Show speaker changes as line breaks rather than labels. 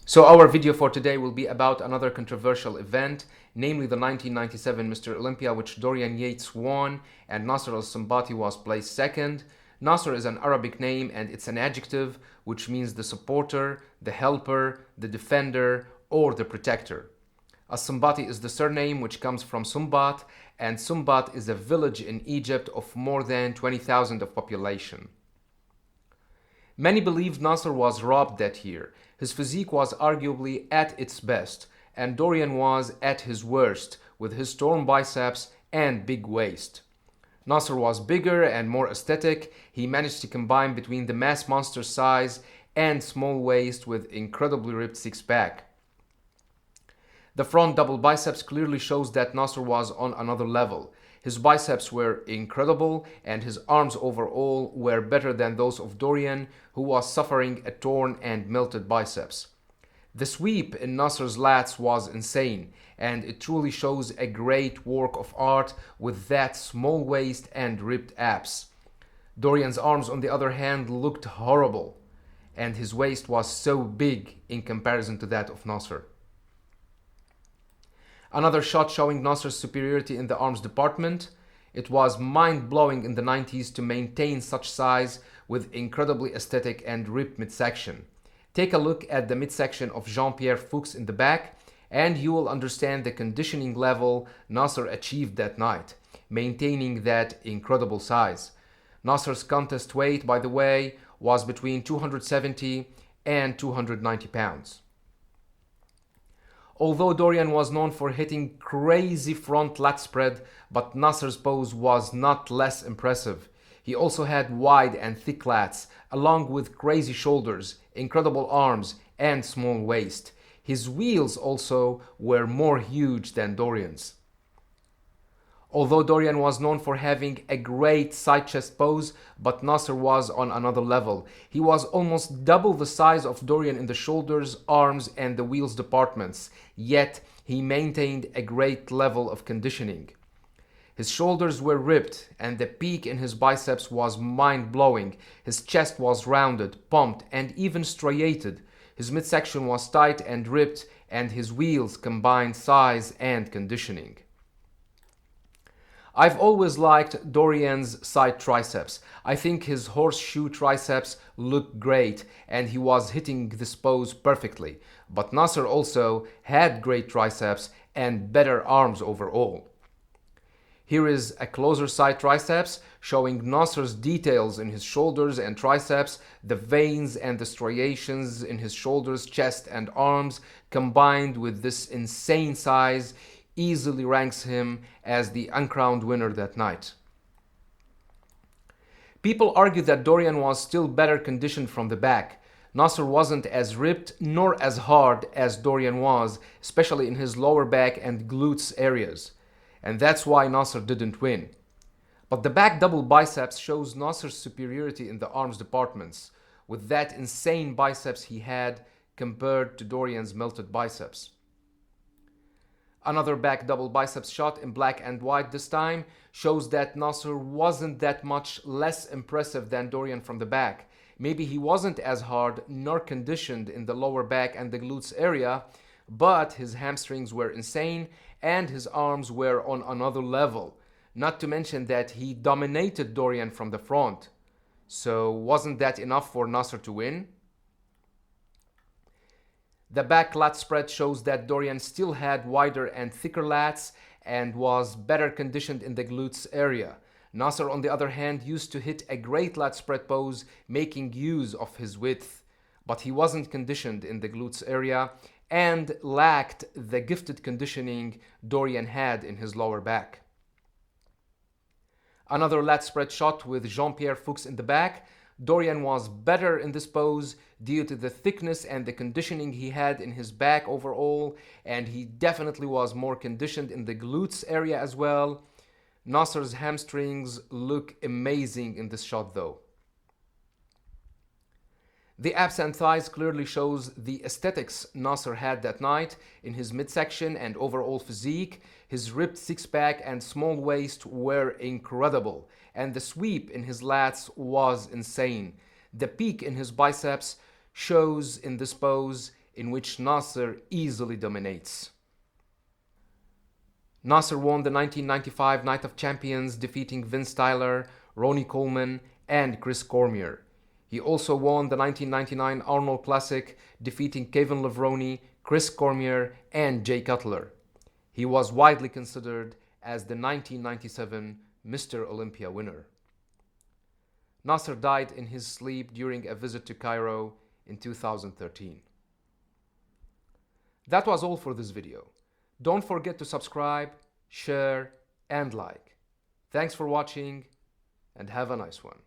So our video for today will be about another controversial event, namely the 1997 Mr. Olympia, which Dorian Yates won and Nasser El Sonbaty was placed second. Nasser is an Arabic name and it's an adjective which means the supporter, the helper, the defender, or the protector. El Sonbaty is the surname which comes from Sumbat, and Sumbat is a village in Egypt of more than 20,000 of population. Many believed Nasser was robbed that year. His physique was arguably at its best, and Dorian was at his worst, with his torn biceps and big waist. Nasser was bigger and more aesthetic. He managed to combine between the mass monster size and small waist with incredibly ripped six-pack. The front double biceps clearly shows that Nasser was on another level. His biceps were incredible and his arms overall were better than those of Dorian, who was suffering a torn and melted biceps. The sweep in Nasser's lats was insane, and it truly shows a great work of art with that small waist and ripped abs. Dorian's arms, on the other hand, looked horrible, and his waist was so big in comparison to that of Nasser. Another shot showing Nasser's superiority in the arms department. It was mind-blowing in the 90s to maintain such size with incredibly aesthetic and ripped midsection. Take a look at the midsection of Jean-Pierre Fuchs in the back and you will understand the conditioning level Nasser achieved that night, maintaining that incredible size. Nasser's contest weight, by the way, was between 270 and 290 pounds. Although Dorian was known for hitting crazy front lat spread, but Nasser's pose was not less impressive. He also had wide and thick lats, along with crazy shoulders, incredible arms, and small waist. His wheels also were more huge than Dorian's. Although Dorian was known for having a great side chest pose, but Nasser was on another level. He was almost double the size of Dorian in the shoulders, arms, and the wheels departments, yet he maintained a great level of conditioning. His shoulders were ripped and the peak in his biceps was mind-blowing. His chest was rounded, pumped, and even striated. His midsection was tight and ripped, and his wheels combined size and conditioning. I've always liked Dorian's side triceps. I think his horseshoe triceps looked great and he was hitting this pose perfectly. But Nasser also had great triceps and better arms overall. Here is a closer side triceps showing Nasser's details in his shoulders and triceps, the veins and the striations in his shoulders, chest and arms combined with this insane size easily ranks him as the uncrowned winner that night. People argue that Dorian was still better conditioned from the back. Nasser wasn't as ripped nor as hard as Dorian was, especially in his lower back and glutes areas. And that's why Nasser didn't win. But the back double biceps shows Nasser's superiority in the arms departments, with that insane biceps he had compared to Dorian's melted biceps. Another back double biceps shot in black and white this time shows that Nasser wasn't that much less impressive than Dorian from the back. Maybe he wasn't as hard nor conditioned in the lower back and the glutes area, but his hamstrings were insane and his arms were on another level. Not to mention that he dominated Dorian from the front. So wasn't that enough for Nasser to win? The back lat spread shows that Dorian still had wider and thicker lats and was better conditioned in the glutes area. Nasser, on the other hand, used to hit a great lat spread pose, making use of his width, but he wasn't conditioned in the glutes area and lacked the gifted conditioning Dorian had in his lower back. Another lat spread shot with Jean-Pierre Fuchs in the back. Dorian was better in this pose due to the thickness and the conditioning he had in his back overall, and he definitely was more conditioned in the glutes area as well. Nasser's hamstrings look amazing in this shot though. The abs and thighs clearly shows the aesthetics Nasser had that night in his midsection and overall physique. His ripped six-pack and small waist were incredible, and the sweep in his lats was insane. The peak in his biceps shows in this pose in which Nasser easily dominates. Nasser won the 1995 Night of Champions, defeating Vince Tyler, Ronnie Coleman, and Chris Cormier. He also won the 1999 Arnold Classic, defeating Kevin Levrone, Chris Cormier, and Jay Cutler. He was widely considered as the 1997 Mr. Olympia winner. Nasser died in his sleep during a visit to Cairo in 2013. That was all for this video. Don't forget to subscribe, share, and like. Thanks for watching, and have a nice one.